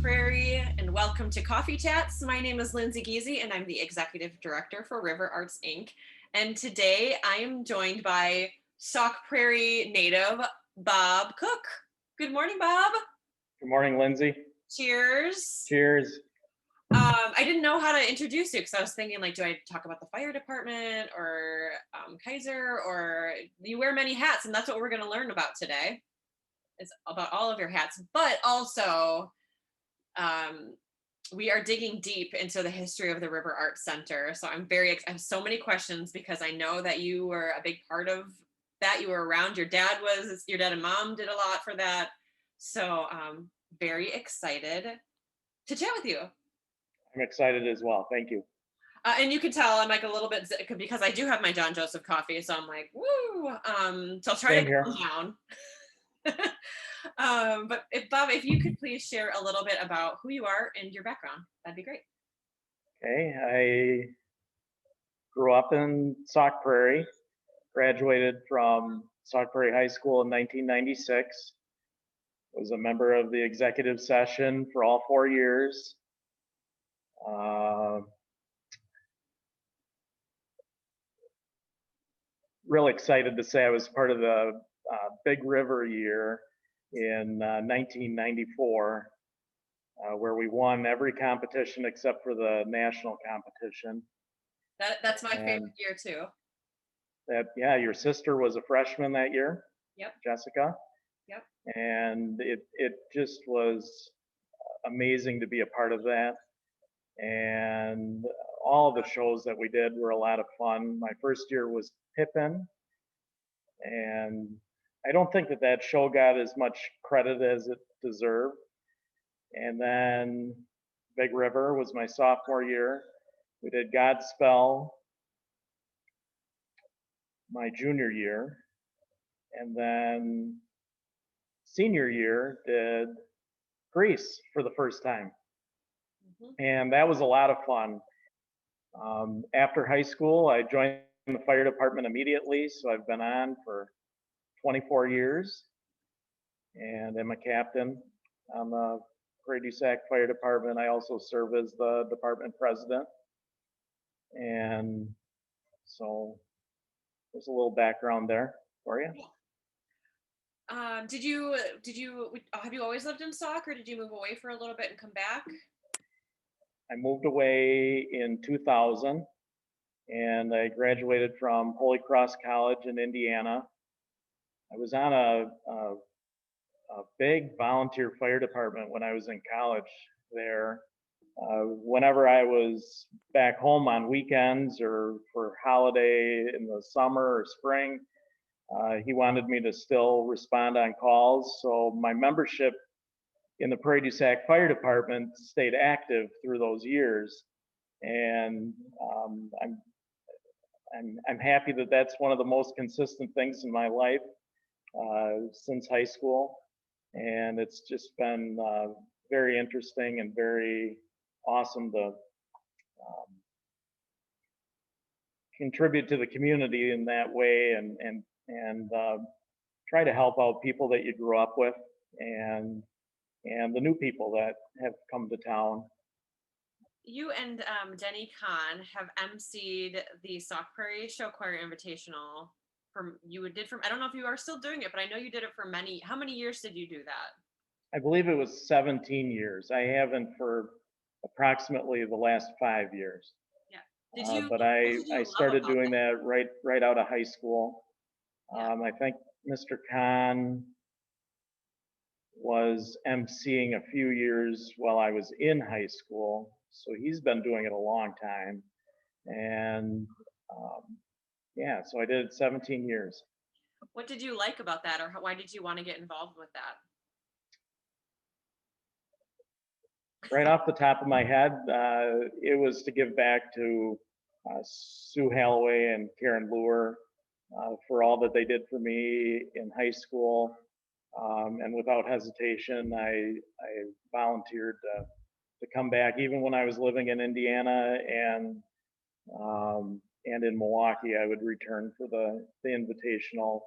Prairie, and welcome to Coffee Chats. My name is Lindsay Giese, and I'm the Executive Director for River Arts Inc. And today I am joined by Sauk Prairie native Bob Koch. Good morning, Bob. Good morning, Lindsay. Cheers. Cheers. I didn't know how to introduce you because I was thinking, like, do I talk about the fire department or Kaiser, or you wear many hats, and that's what we're going to learn about today. It's about all of your hats, but also we are digging deep into the history of the River Arts Center. So I have so many questions because I know that you were a big part of that. You were around. Your dad and mom did a lot for that. So very excited to chat with you. I'm excited as well. Thank you. And you can tell I'm like a little bit because I do have my John Joseph coffee. So I'm like, woo. So I'll try Same to here. calm down. But Bob, if you could please share a little bit about who you are and your background, that'd be great. Okay. I grew up in Sauk Prairie, graduated from Sauk Prairie High School in 1996, was a member of the executive session for all 4 years. Real excited to say I was part of the Big River year in 1994, where we won every competition except for the national competition. That's my favorite year too. Your sister was a freshman that year. Yep. Jessica. Yep. And it just was amazing to be a part of that. And all the shows that we did were a lot of fun. My first year was Pippin, and I don't think that show got as much credit as it deserved. And then Big River was my sophomore year. We did Godspell my junior year, and then senior year did Grease for the first time. And that was a lot of fun. After high school, I joined the fire department immediately, so I've been on for 24 years, and I'm a captain on the Prairie-du-Sac Fire Department. I also serve as the department president, and so there's a little background there for you. Did you have you always lived in Sauk, or did you move away for a little bit and come back? I moved away in 2000, and I graduated from Holy Cross College in Indiana. I was on a big volunteer fire department when I was in college there. Whenever I was back home on weekends or for holiday in the summer or spring, he wanted me to still respond on calls. So my membership in the Prairie-du-Sac Fire Department stayed active through those years, and I'm happy that that's one of the most consistent things in my life since high school, and it's just been very interesting and very awesome to contribute to the community in that way, and try to help out people that you grew up with and the new people that have come to town. You and Denny Kahn have emceed the Sauk Prairie Show Choir Invitational. I don't know if you are still doing it, but I know you did it for how many years did you do that? I believe it was 17 years. I haven't for approximately the last 5 years. Yeah. But I started doing that right out of high school. Yeah. I think Mr. Kahn was emceeing a few years while I was in high school, so he's been doing it a long time. And so I did it 17 years. What did you like about that, or why did you want to get involved with that? Right off the top of my head, it was to give back to Sue Halloway and Karen Lure for all that they did for me in high school. And without hesitation, I volunteered to come back, even when I was living in Indiana and in Milwaukee. I would return for the invitational,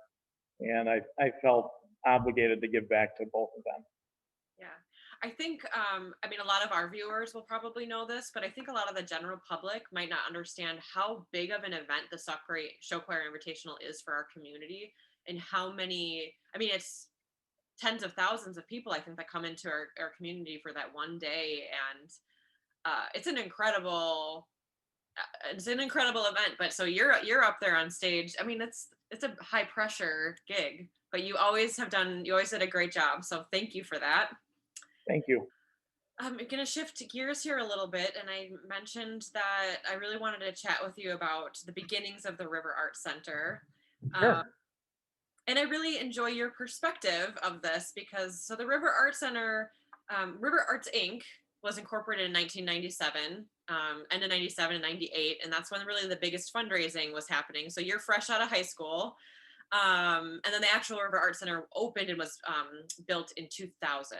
and I felt obligated to give back to both of them. Yeah, I think, I mean, a lot of our viewers will probably know this, but I think a lot of the general public might not understand how big of an event the Show Choir Invitational is for our community, and how many, I mean, it's tens of thousands of people, I think, that come into our community for that one day. And it's an incredible, event. But so you're up there on stage. I mean, it's a high pressure gig, but you always did a great job. So thank you for that. Thank you. I'm going to shift gears here a little bit. And I mentioned that I really wanted to chat with you about the beginnings of the River Arts Center. Um, Sure. and I really enjoy your perspective of this because so the River Arts Center, River Arts Inc. was incorporated in 1997, end of 97 and 98. And that's when really the biggest fundraising was happening. So you're fresh out of high school. And then the actual River Arts Center opened and was built in 2000.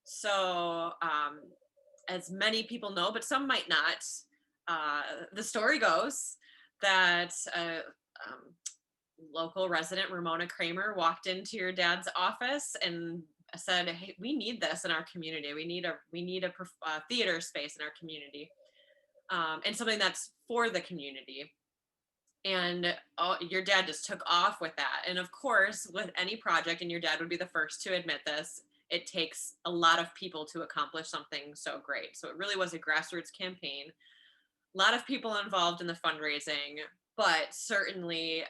So, as many people know, but some might not, the story goes that um, local resident Ramona Kramer walked into your dad's office and said, "Hey, we need this in our community. We need a theater space in our community, and something that's for the community." And your dad just took off with that. And of course, with any project, and your dad would be the first to admit this, it takes a lot of people to accomplish something so great. So it really was a grassroots campaign. A lot of people involved in the fundraising, but certainly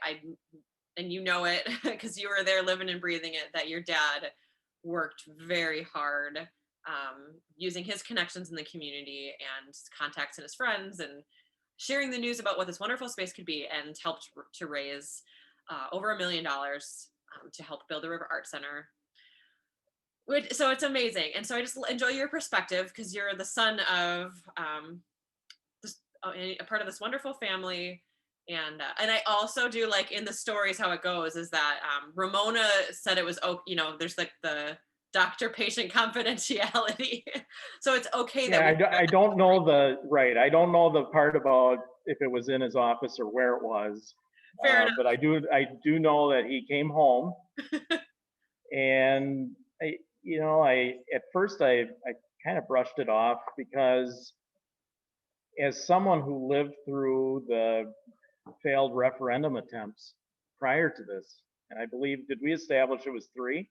and you know it because you were there living and breathing it, that your dad worked very hard, using his connections in the community and contacts and his friends, and sharing the news about what this wonderful space could be, and helped to raise over $1 million to help build the River Art Center. So it's amazing. And so I just enjoy your perspective because you're the son of a part of this wonderful family. And I also do like in the stories how it goes is that Ramona said it was, there's like the doctor patient confidentiality. So it's okay that Yeah, I don't know right. I don't know the part about if it was in his office or where it was, fair but I do know that he came home, enough. and I at first I kind of brushed it off because as someone who lived through the failed referendum attempts prior to this, and I believe, did we establish it was three?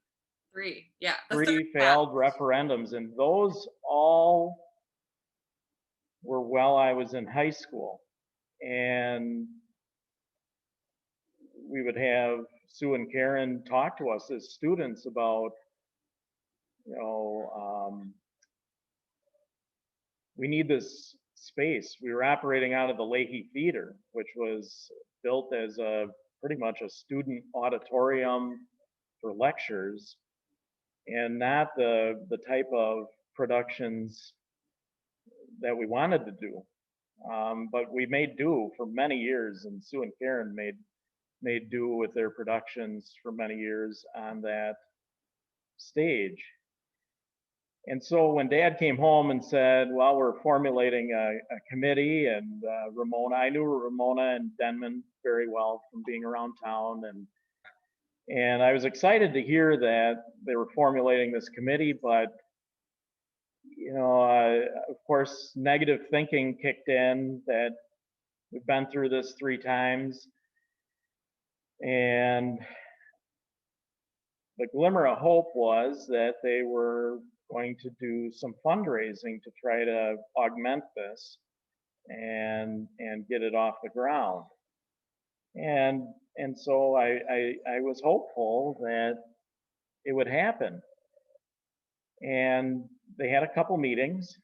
Three. Yeah. The third Three path. failed referendums, and those all were while I was in high school. And we would have Sue and Karen talk to us as students about, you know, we need this space. We were operating out of the Leahy Theater, which was built as pretty much a student auditorium for lectures, and not the type of productions that we wanted to do. But we made do for many years, and Sue and Karen made do with their productions for many years on that stage. And so when Dad came home and said, "Well, we're formulating a committee," and I knew Ramona and Denman very well from being around town, and I was excited to hear that they were formulating this committee, but of course, negative thinking kicked in that we've been through this 3 times, and the glimmer of hope was that they were going to do some fundraising to try to augment this and get it off the ground. And so I was hopeful that it would happen. And they had a couple meetings,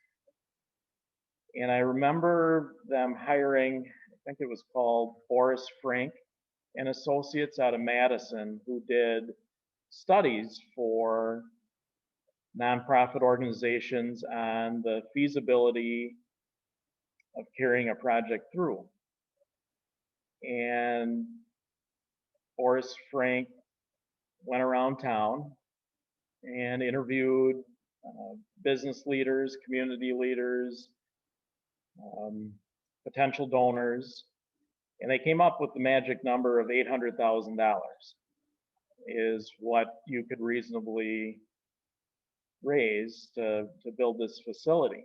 and I remember them hiring, I think it was called Boris Frank and Associates out of Madison, who did studies for nonprofit organizations on the feasibility of carrying a project through. And Boris Frank went around town and interviewed business leaders, community leaders, potential donors, and they came up with the magic number of $800,000 is what you could reasonably raised to build this facility.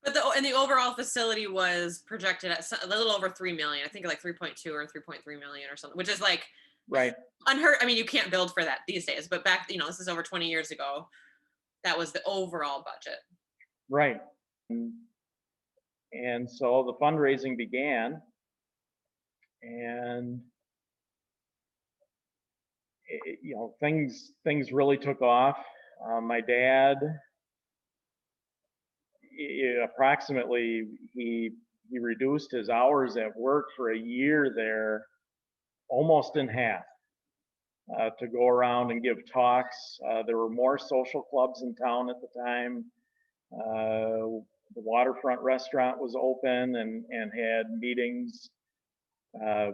But the overall facility was projected at a little over 3 million. I think like 3.2 or 3.3 million or something, which is like Right, unheard. I mean, you can't build for that these days, but back, this is over 20 years ago. That was the overall budget. right. And so the fundraising began, and things really took off. My dad, approximately, he reduced his hours at work for a year there almost in half, to go around and give talks. There were more social clubs in town at the time. The waterfront restaurant was open and had meetings uh,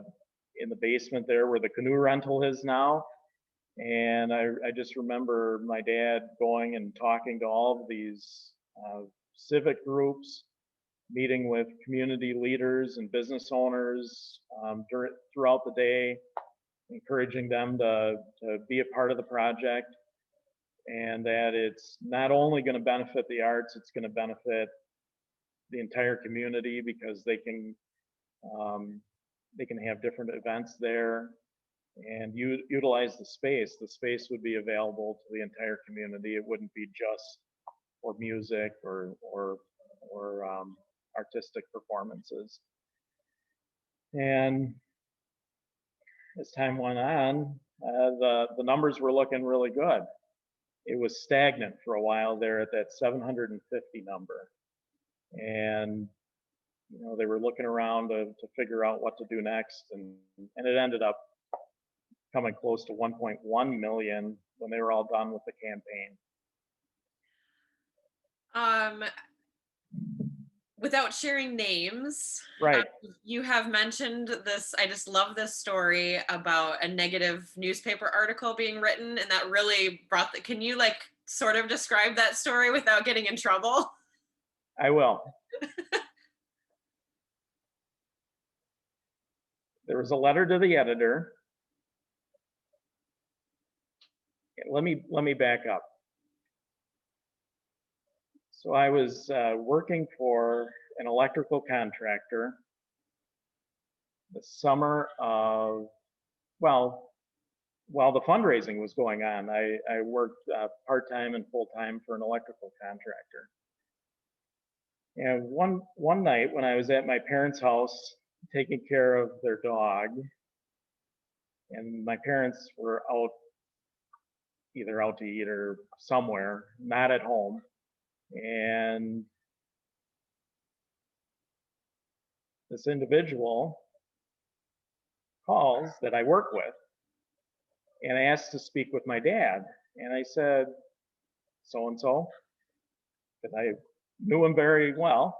in the basement there where the canoe rental is now. And I just remember my dad going and talking to all of these civic groups, meeting with community leaders and business owners throughout the day, encouraging them to be a part of the project, and that it's not only going to benefit the arts, it's going to benefit the entire community because they can have different events there and utilize the space. The space would be available to the entire community. It wouldn't be just for music or artistic performances. And as time went on, the numbers were looking really good. It was stagnant for a while there at that 750 number, and they were looking around to figure out what to do next, and it ended up coming close to 1.1 million when they were all done with the campaign. Without sharing names, Right. you have mentioned this. I just love this story about a negative newspaper article being written, and that really brought can you like sort of describe that story without getting in trouble? I will. There was a letter to the editor. Let me back up. So I was working for an electrical contractor the summer of, well, while the fundraising was going on. I worked part-time and full-time for an electrical contractor. And one night when I was at my parents' house taking care of their dog, and my parents were either out to eat or somewhere, not at home, and this individual calls that I work with and asked to speak with my dad. And I said, so and so, because I knew him very well.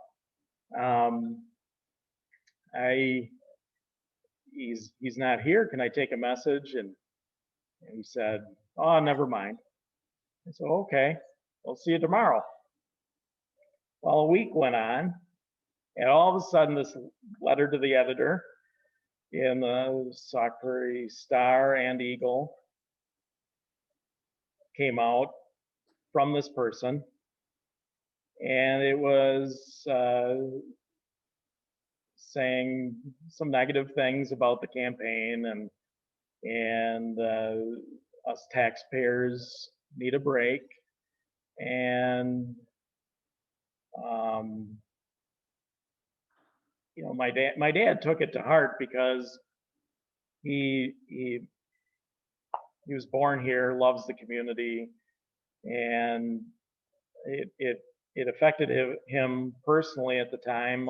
He's not here. Can I take a message? And he said, oh, never mind. I said, okay, I'll see you tomorrow. Well, a week went on, and all of a sudden, this letter to the editor in the Sauk Prairie Star and Eagle came out from this person, and it was saying some negative things about the campaign, and us taxpayers need a break, and my dad took it to heart because he was born here, loves the community, and it affected him personally at the time,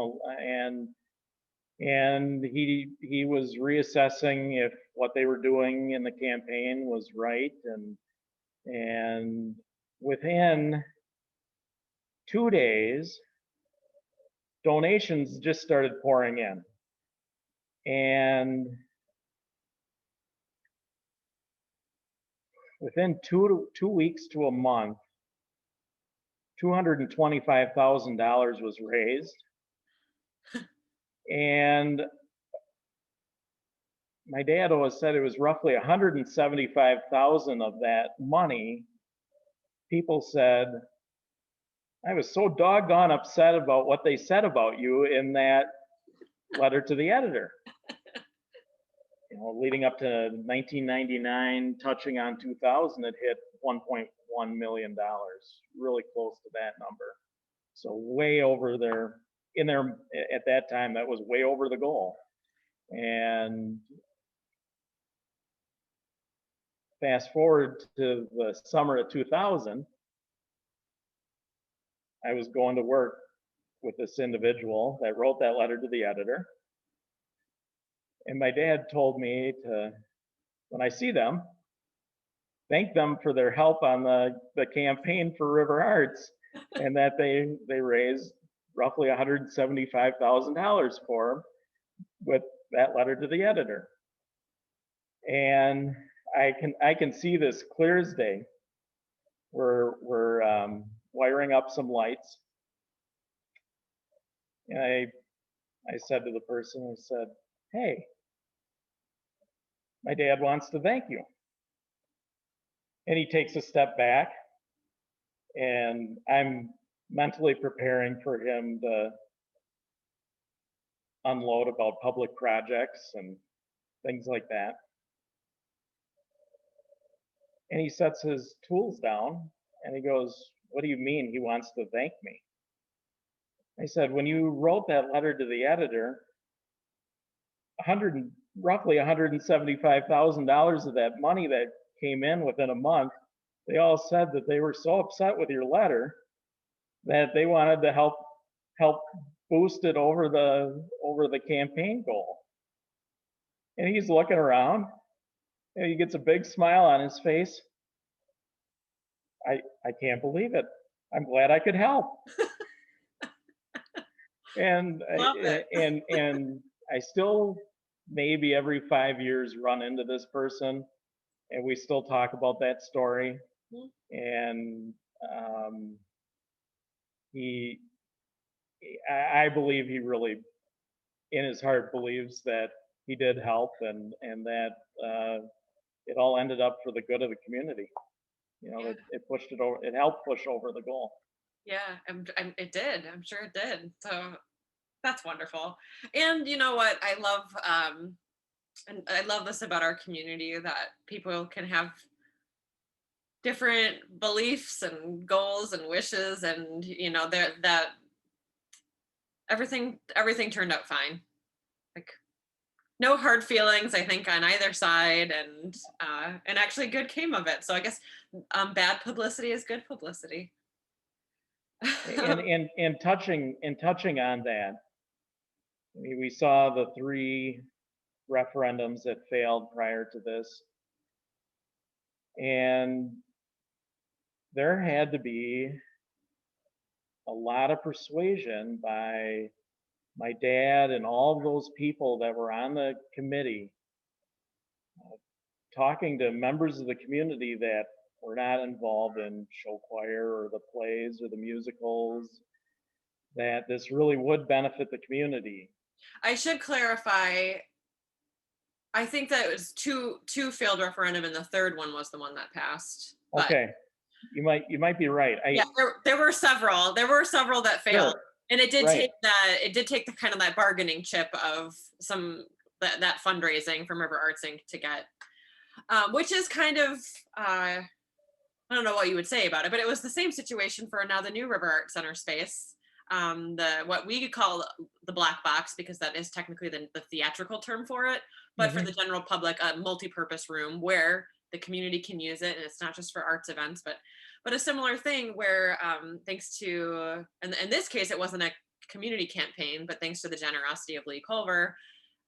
and he was reassessing if what they were doing in the campaign was right, and within 2 days, donations just started pouring in, and within two weeks to a month, $225,000 was raised. And my dad always said it was roughly 175,000 of that money people said, I was so doggone upset about what they said about you in that letter to the editor. Leading up to 1999, touching on 2000, it hit $1.1 million, really close to that number. So way over there, at that time, that was way over the goal. And fast forward to the summer of 2000, I was going to work with this individual that wrote that letter to the editor. And my dad told me to, when I see them, thank them for their help on the campaign for River Arts, and that they raised roughly $175,000 for him with that letter to the editor. And I can see this clear as day. We're wiring up some lights, and I said to the person, I said, hey, my dad wants to thank you. And he takes a step back, and I'm mentally preparing for him to unload about public projects and things like that. And he sets his tools down and he goes, what do you mean he wants to thank me? I said, when you wrote that letter to the editor, roughly $175,000 of that money that came in within a month, they all said that they were so upset with your letter that they wanted to help boost it over the campaign goal. And he's looking around and he gets a big smile on his face. I can't believe it. I'm glad I could help. And I still maybe every 5 years run into this person, and we still talk about that story. And I believe he really, in his heart, believes that he did help, and that it all ended up for the good of the community. Yeah. It pushed it over. It helped push over the goal. Yeah, it did. I'm sure it did. So that's wonderful. And you know what? And I love this about our community, that people can have different beliefs and goals and wishes, and that everything turned out fine. Like, no hard feelings, I think, on either side, and actually good came of it. So I guess bad publicity is good publicity. And touching on that, I mean, we saw the 3 referendums that failed prior to this, and there had to be a lot of persuasion by my dad and all of those people that were on the committee, talking to members of the community that were not involved in show choir or the plays or the musicals, that this really would benefit the community. I should clarify, I think that it was two failed referendum, and the third one was the one that passed. But Okay, you might be right. yeah, there were several that failed. Sure. And it did Right. take the kind of that bargaining chip of that fundraising from River Arts Inc. to get, which is kind of, I don't know what you would say about it, but it was the same situation for now the new River Art Center space. What we could call the black box, because that is technically the theatrical term for it, but for the general public, a multi-purpose room where the community can use it, and it's not just for arts events, but a similar thing where, thanks to, and in this case, it wasn't a community campaign, but thanks to the generosity of Lee Culver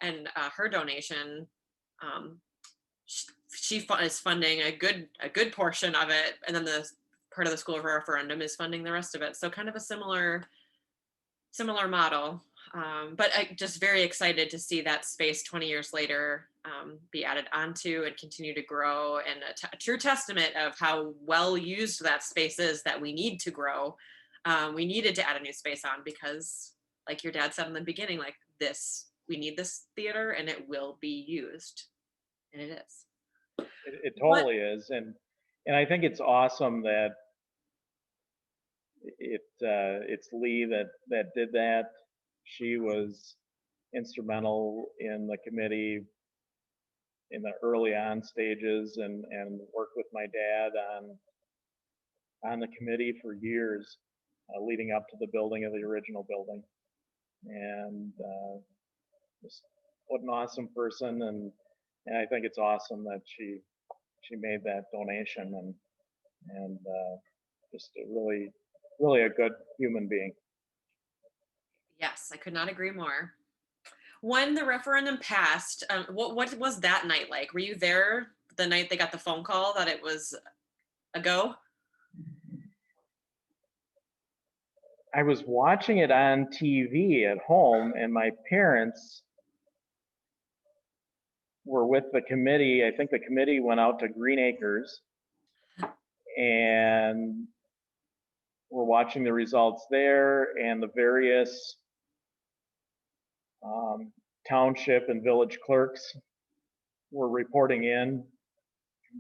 and her donation, she is funding a good portion of it, and then the part of the school referendum is funding the rest of it. So kind of a similar model. But I just very excited to see that space 20 years later be added onto and continue to grow, and a true testament of how well used that space is, that we need to grow. We needed to add a new space on because, like your dad said in the beginning, like we need this theater and it will be used. And it is. It totally is. And I think it's awesome that it's Lee that did that. She was instrumental in the committee in the early on stages, and worked with my dad on the committee for years, leading up to the building of the original building. And just what an awesome person, and I think it's awesome that she made that donation, and just a really a good human being. Yes, I could not agree more. When the referendum passed, what was that night like? Were you there the night they got the phone call that it was a go? I was watching it on TV at home, and my parents were with the committee. I think the committee went out to Green Acres, and we're watching the results there, and the various township and village clerks were reporting in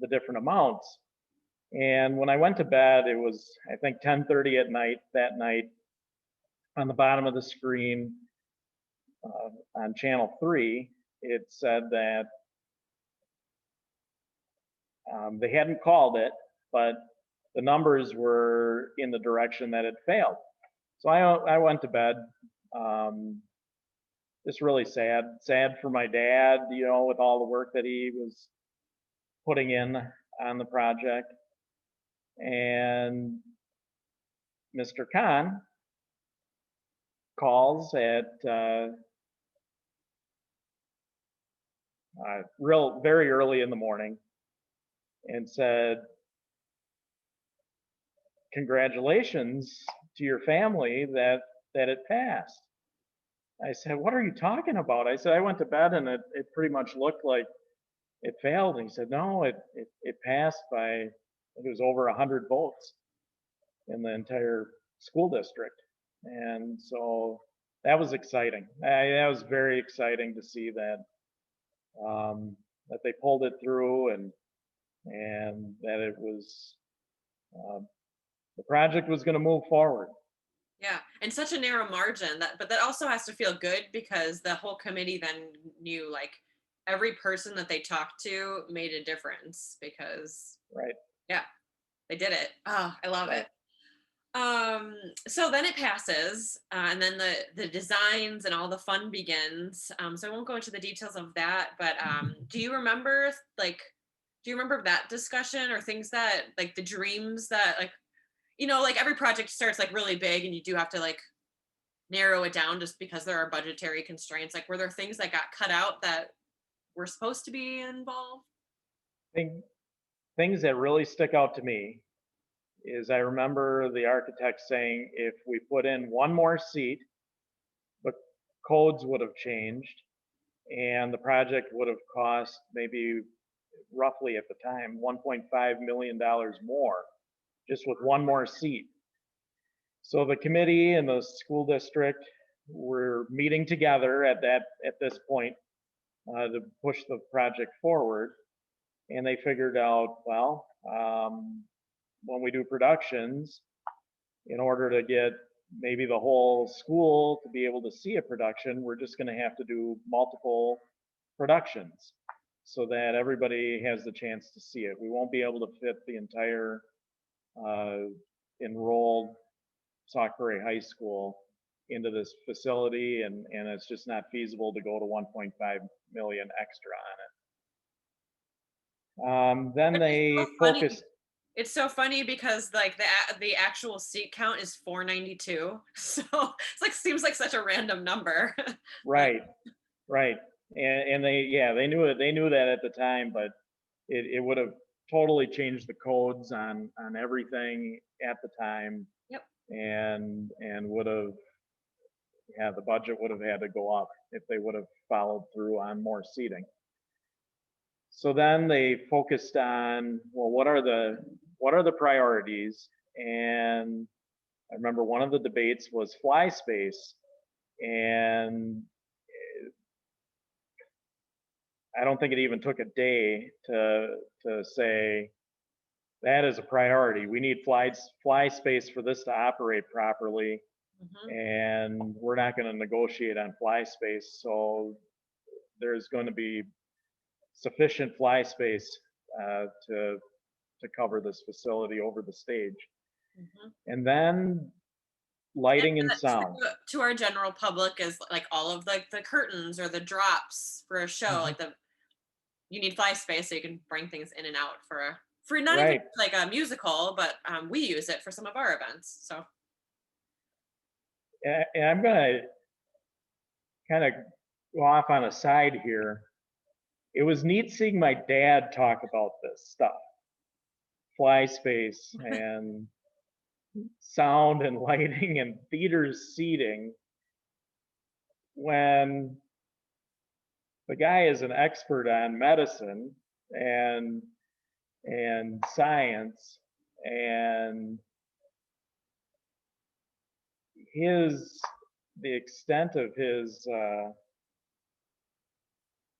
the different amounts. And when I went to bed, it was, I think, 10:30 at night that night. On the bottom of the screen on channel 3, it said that they hadn't called it, but the numbers were in the direction that it failed. So I went to bed, just really sad for my dad, with all the work that he was putting in on the project. And Mr. Khan calls at very early in the morning and said, "Congratulations to your family that it passed." I said, "What are you talking about?" I said, "I went to bed and it pretty much looked like it failed." And he said, "No, it passed by, I think it was over 100 votes in the entire school district." And so that was exciting. That was very exciting to see that they pulled it through, and that it was the project was going to move forward. Yeah, and such a narrow margin but that also has to feel good because the whole committee then knew like every person that they talked to made a difference because Right. yeah, they did it. Oh, I love Right. it. So then it passes, and then the designs and all the fun begins. So I won't go into the details of that, but do you remember like do you remember that discussion or things that like the dreams that like like every project starts like really big and you do have to like narrow it down just because there are budgetary constraints. Like were there things that got cut out that were supposed to be involved? Thing, things that really stick out to me is I remember the architect saying if we put in one more seat, the codes would have changed and the project would have cost maybe roughly at the time $1.5 million more just with one more seat. So the committee and the school district were meeting together at this point to push the project forward, and they figured out, well, when we do productions, in order to get maybe the whole school to be able to see a production, we're just going to have to do multiple productions so that everybody has the chance to see it. We won't be able to fit the entire enrolled Sauk Prairie High School into this facility, and it's just not feasible to go to 1.5 million extra on it. Then Which is so they funny. focused. It's so funny because like the actual seat count is 492. So it's like seems like such a random number. But Right, right, and they knew it. They knew that at the time, but it would have totally changed the codes on everything at the time, yep. and would have, yeah, the budget would have had to go up if they would have followed through on more seating. So then they focused on, well, what are the priorities? And I remember one of the debates was fly space, and I don't think it even took a day to say that is a priority. We need fly space for this to operate properly, Mhm. and we're not going to negotiate on fly space. So there's going to be sufficient fly space to cover this facility over the stage. Mhm. And then And lighting and sound. to our general public is like all of the curtains or the drops for a show, Mhm. like the you need fly space so you can bring things in and out for not even Right. like a musical, but we use it for some of our events. So And I'm going to kind of go off on a side here. It was neat seeing my dad talk about this stuff, fly space and sound and lighting and theater seating, when the guy is an expert on medicine and science, and his the extent of his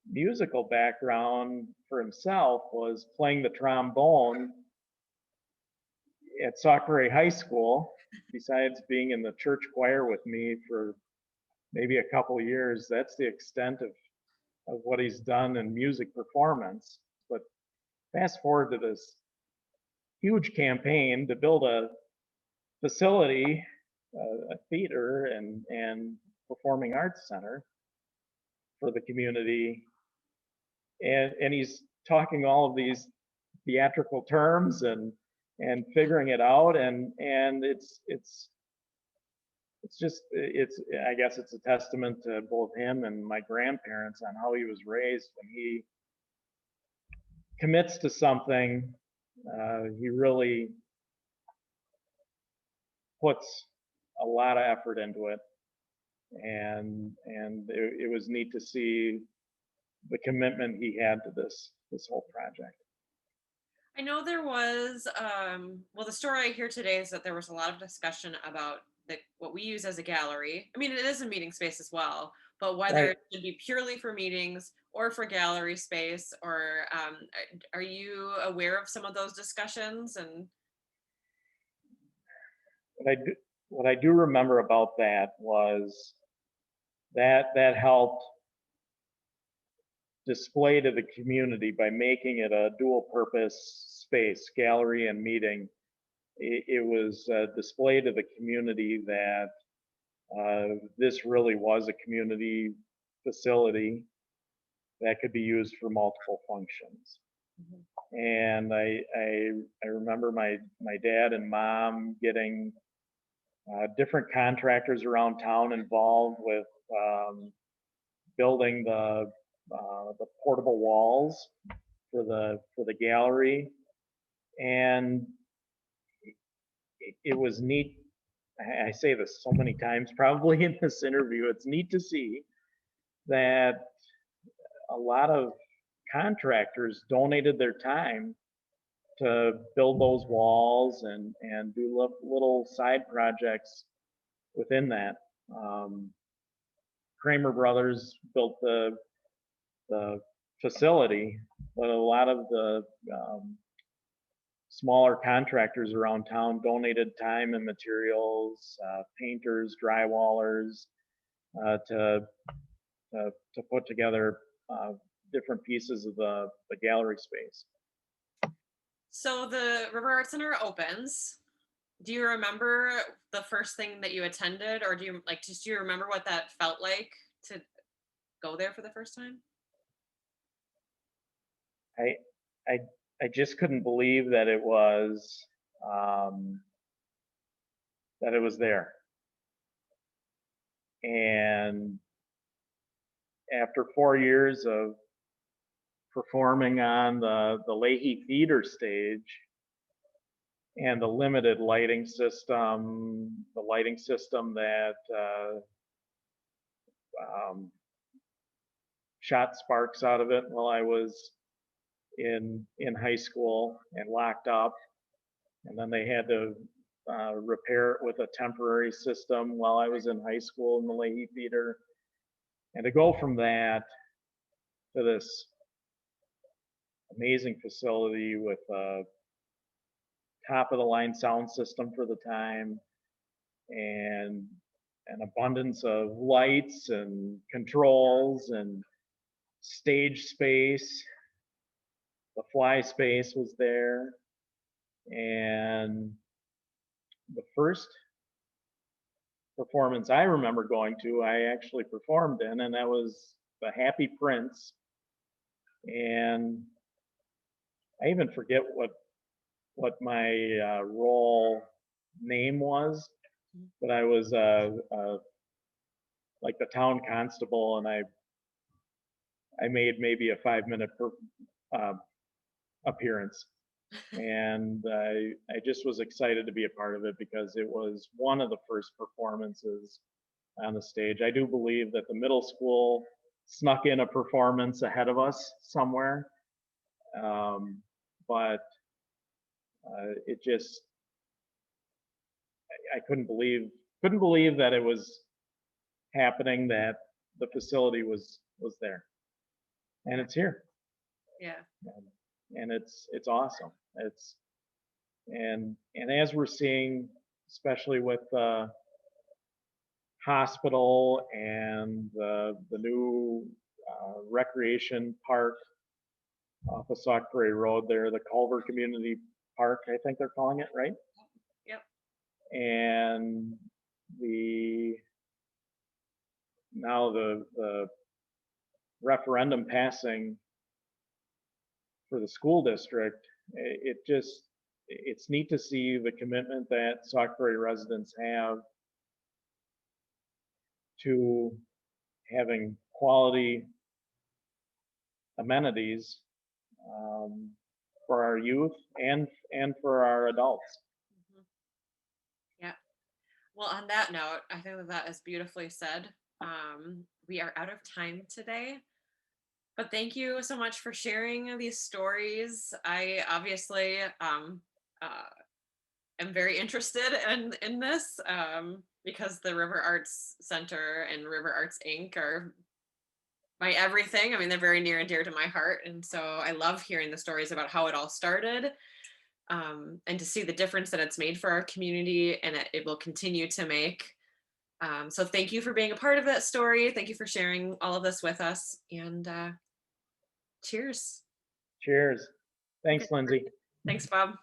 musical background for himself was playing the trombone at Saukberry High School, besides being in the church choir with me for maybe a couple years. That's the extent of what he's done in music performance. But fast forward to this huge campaign to build a facility, a theater and performing arts center for the community. And he's talking all of these theatrical terms and figuring it out, and it's just it's I guess it's a testament to both him and my grandparents on how he was raised. When he commits to something, he really puts a lot of effort into it, and it was neat to see the commitment he had to this whole project. I know there was well, the story I hear today is that there was a lot of discussion about what we use as a gallery. I mean, it is a meeting space as well, but whether Right. it should be purely for meetings or for gallery space, or are you aware of some of those discussions? And What I do what I do remember about that was that helped display to the community by making it a dual purpose space, gallery and meeting. It was a display to the community that this really was a community facility that could be used for multiple functions. Mhm. And I remember my dad and mom getting different contractors around town involved with building the portable walls for the gallery, and it was neat. I say this so many times, probably in this interview. It's neat to see that a lot of contractors donated their time to build those walls and do little side projects within that. Um, Kramer Brothers built the facility, but a lot of the smaller contractors around town donated time and materials, painters, drywallers, to, to put together different pieces of the gallery space. So the River Art Center opens. Do you remember the first thing that you attended, or do you remember what that felt like to go there for the first time? I, I, I just couldn't believe um, that it was there. And after 4 years of performing on the Leahy Theater stage, and the lighting system that um, shot sparks out of it while I was in high school and locked up, and then they had to repair it with a temporary system while I was in high school in the Leahy Theater, and to go from that to this amazing facility with top of the line sound system for the time, and an abundance of lights and controls and stage space. The fly space was there, and the first performance I remember going to, I actually performed in, and that was the Happy Prince. And I even forget what my role name was, but I was like the town constable, and I made maybe a 5 minute uh, appearance, and I just was excited to be a part of it because it was one of the first performances on the stage. I do believe that the middle school snuck in a performance ahead of us somewhere, but it just I couldn't believe that it was happening, that the facility was there, and it's here, Yeah. and it's awesome. It's and as we're seeing, especially with the hospital and the new recreation park off of Sauk Prairie Road there, the Culver Community Park, I think they're calling it, right? Yep. And the now the referendum passing for the school district, it just it's neat to see the commitment that Sauk Prairie residents have to having quality amenities, um, for our youth and for our adults. Mhm. Yeah. Well, on that note, I think that that is beautifully said. We are out of time today, but thank you so much for sharing these stories. I obviously uh, am very interested in this because the River Arts Center and River Arts Inc. are my everything. I mean, they're very near and dear to my heart, and so I love hearing the stories about how it all started, and to see the difference that it's made for our community and it will continue to make. So thank you for being a part of that story. Thank you for sharing all of this with us, and cheers. Cheers. Okay. Thanks, Lindsay. Thanks, Bob.